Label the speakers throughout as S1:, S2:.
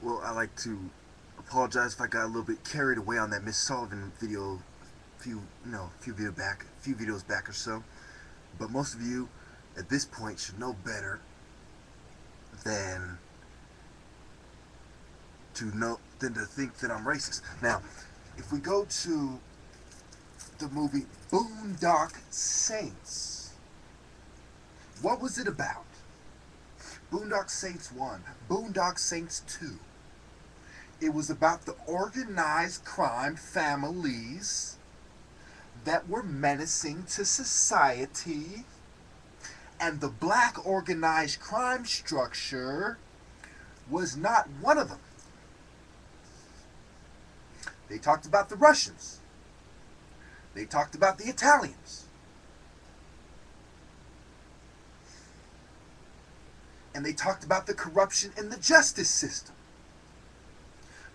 S1: Well, I like to apologize if I got a little bit carried away on that Miss Sullivan video, few videos back or so. But most of you, at this point, should know better than to think that I'm racist. Now, if we go to the movie Boondock Saints, what was it about? Boondock Saints 1, Boondock Saints 2. It was about the organized crime families that were menacing to society, and the black organized crime structure was not one of them. They talked about the Russians. They talked about the Italians. And they talked about the corruption in the justice system.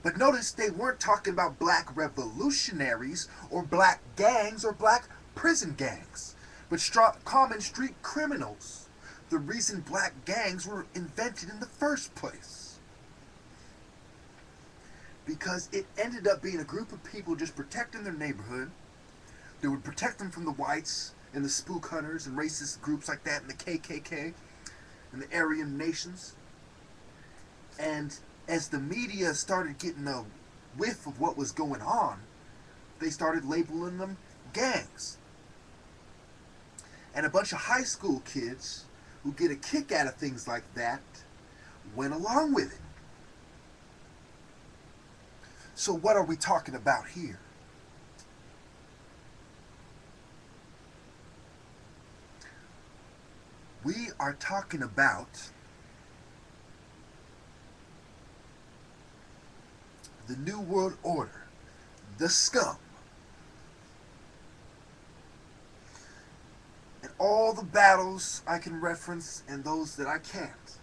S1: But notice they weren't talking about black revolutionaries or black gangs or black prison gangs, but common street criminals. The reason black gangs were invented in the first place. Because it ended up being a group of people just protecting their neighborhood. They would protect them from the whites and the spook hunters and racist groups like that, and the KKK and the Aryan nations. And as the media started getting a whiff of what was going on, they started labeling them gangs. And a bunch of high school kids who get a kick out of things like that went along with it. So what are we talking about here? We are talking about the New World Order, the SCUM, and all the battles I can reference and those that I can't.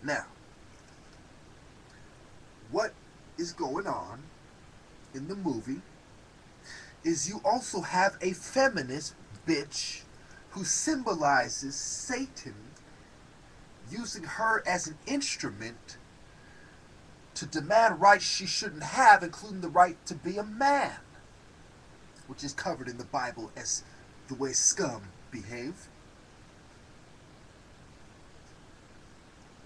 S1: Now, what is going on in the movie is you also have a feminist bitch who symbolizes Satan, using her as an instrument to demand rights she shouldn't have, including the right to be a man, which is covered in the Bible as the way scum behave.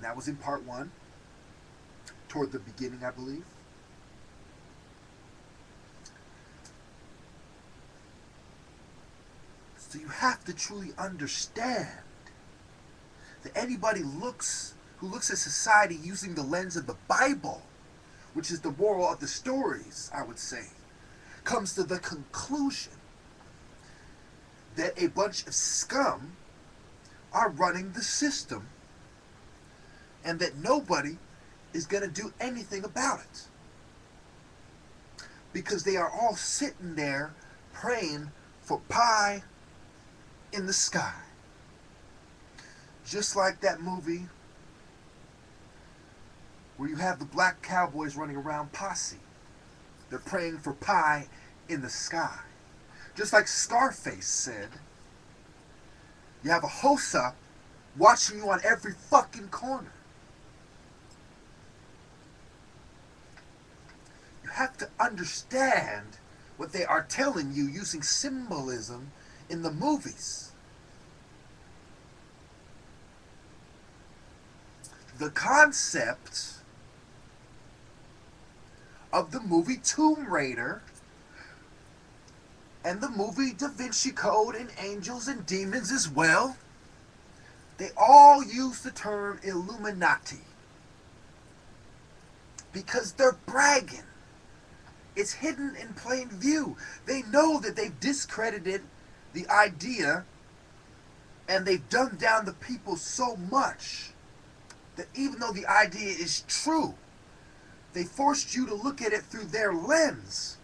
S1: That was in part 1, toward the beginning, I believe. So you have to truly understand that anybody who looks at society using the lens of the Bible, which is the moral of the stories, I would say, comes to the conclusion that a bunch of scum are running the system, and that nobody is going to do anything about it. Because they are all sitting there praying for pie in the sky. Just like that movie where you have the black cowboys running around posse. They're praying for pie in the sky. Just like Scarface said, you have a Hosa watching you on every fucking corner. You have to understand what they are telling you using symbolism in the movies. The concept of the movie Tomb Raider and the movie Da Vinci Code and Angels and Demons as well, they all use the term Illuminati because they're bragging. It's hidden in plain view. They know that they've discredited the idea and they've dumbed down the people so much that even though the idea is true, they forced you to look at it through their lens,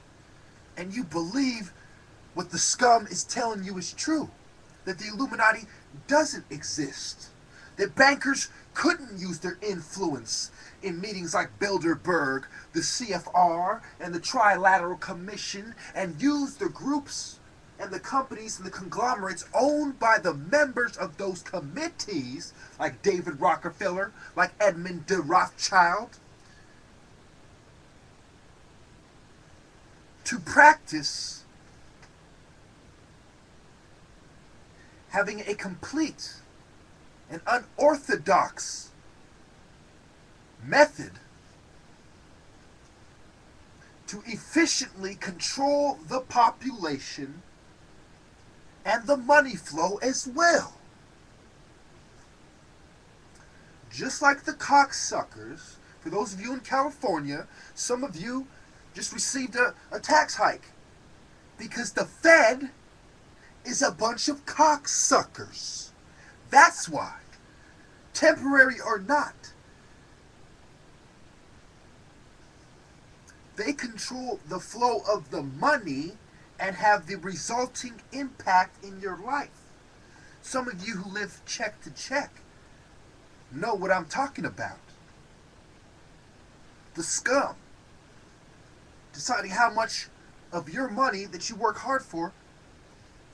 S1: and you believe what the scum is telling you is true, that the Illuminati doesn't exist, that bankers couldn't use their influence in meetings like Bilderberg, the CFR, and the Trilateral Commission, and use the groups and the companies and the conglomerates owned by the members of those committees, like David Rockefeller, like Edmund de Rothschild, to practice having a complete and unorthodox method to efficiently control the population and the money flow as well. Just like the cocksuckers, for those of you in California, some of you just received a tax hike because the Fed is a bunch of cocksuckers. That's why, temporary or not, they control the flow of the money and have the resulting impact in your life. Some of you who live check to check know what I'm talking about. The SCUM deciding how much of your money that you work hard for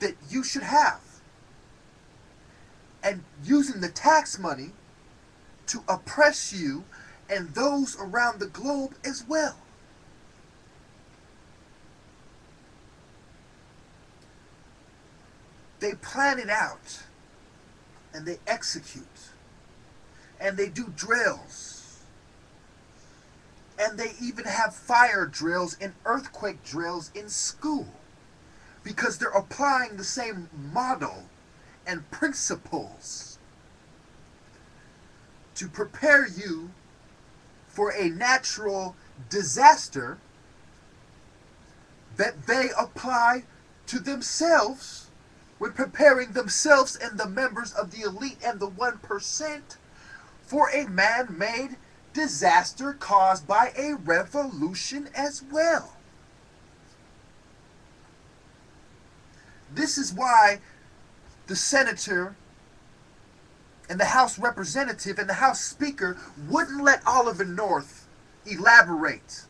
S1: that you should have, and using the tax money to oppress you and those around the globe as well. They plan it out, and they execute, and they do drills, and they even have fire drills and earthquake drills in school, because they're applying the same model and principles to prepare you for a natural disaster that they apply to themselves when preparing themselves and the members of the elite and the 1% for a man-made disaster caused by a revolution as well. This is why the senator and the House representative and the House speaker wouldn't let Oliver North elaborate.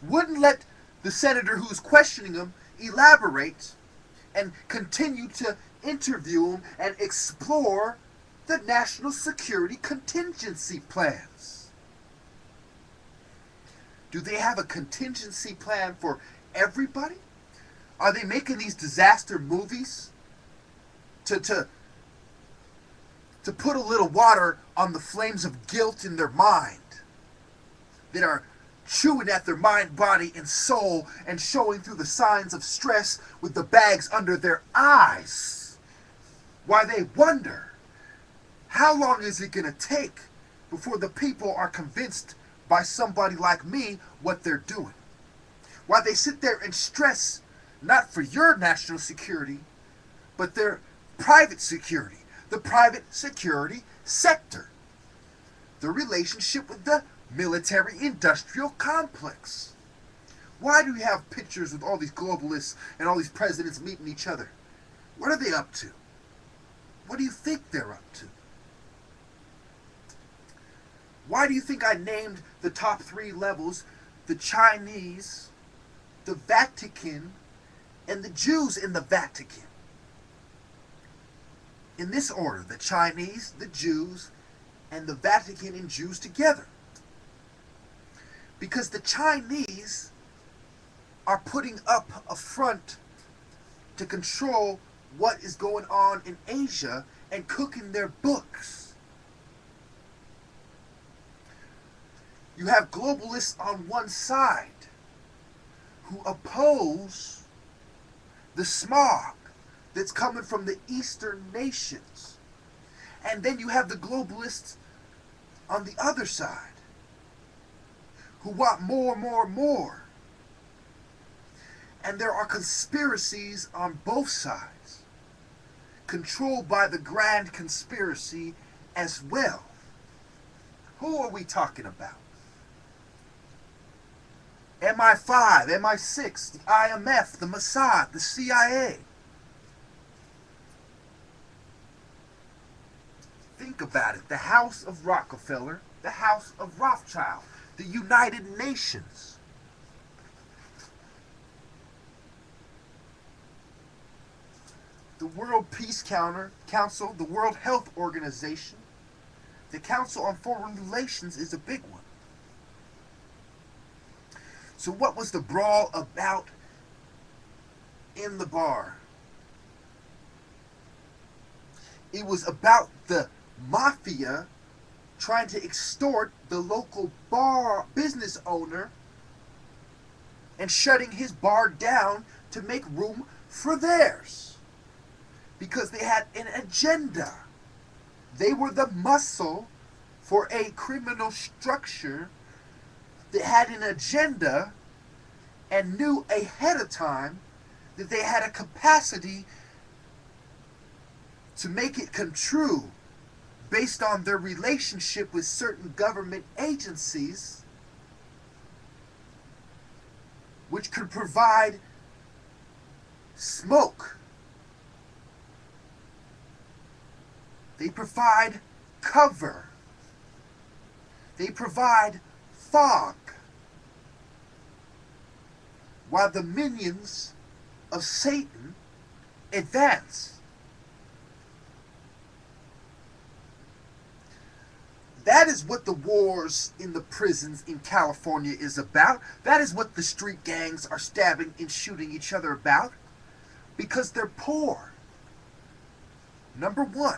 S1: Wouldn't let the senator who's questioning him elaborate and continue to interview him and explore the national security contingency plans. Do they have a contingency plan for everybody? Are they making these disaster movies to put a little water on the flames of guilt in their mind that are chewing at their mind, body, and soul and showing through the signs of stress with the bags under their eyes? Why they wonder, how long is it going to take before the people are convinced by somebody like me what they're doing? Why they sit there and stress not for your national security, but their private security, the private security sector, the relationship with the military-industrial complex. Why do we have pictures with all these globalists and all these presidents meeting each other? What are they up to? What do you think they're up to? Why do you think I named the top 3 levels the Chinese, the Vatican, and the Jews in the Vatican? In this order: the Chinese, the Jews, and the Vatican and Jews together. Because the Chinese are putting up a front to control what is going on in Asia and cooking their books. You have globalists on one side who oppose the smog that's coming from the Eastern nations. And then you have the globalists on the other side who want more. And there are conspiracies on both sides, controlled by the grand conspiracy as well. Who are we talking about? MI5, MI6, the IMF, the Mossad, the CIA. Think about it. The House of Rockefeller, the House of Rothschild, the United Nations. the World Peace Council, the World Health Organization, the Council on Foreign Relations is a big one. So what was the brawl about in the bar? It was about the mafia trying to extort the local bar business owner and shutting his bar down to make room for theirs. Because they had an agenda. They were the muscle for a criminal structure that had an agenda and knew ahead of time that they had a capacity to make it come true based on their relationship with certain government agencies, which could provide smoke. They provide cover. They provide fog. While the minions of Satan advance. That is what the wars in the prisons in California is about. That is what the street gangs are stabbing and shooting each other about. Because they're poor. Number one.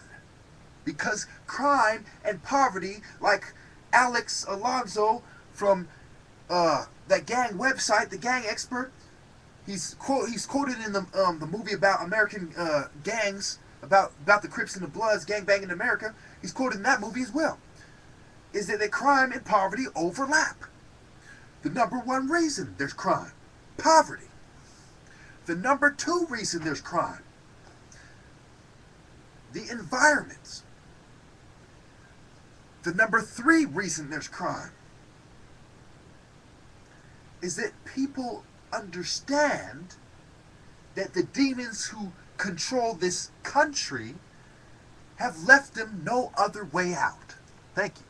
S1: Because crime and poverty, like Alex Alonso from that gang website, The Gang Expert, he's quoted in the movie about American gangs, about the Crips and the Bloods, gangbanging in America. He's quoted in that movie as well. Is that crime and poverty overlap. The number one reason there's crime, poverty. The number two reason there's crime, the environment. The number three reason there's crime is that people understand that the demons who control this country have left them no other way out. Thank you.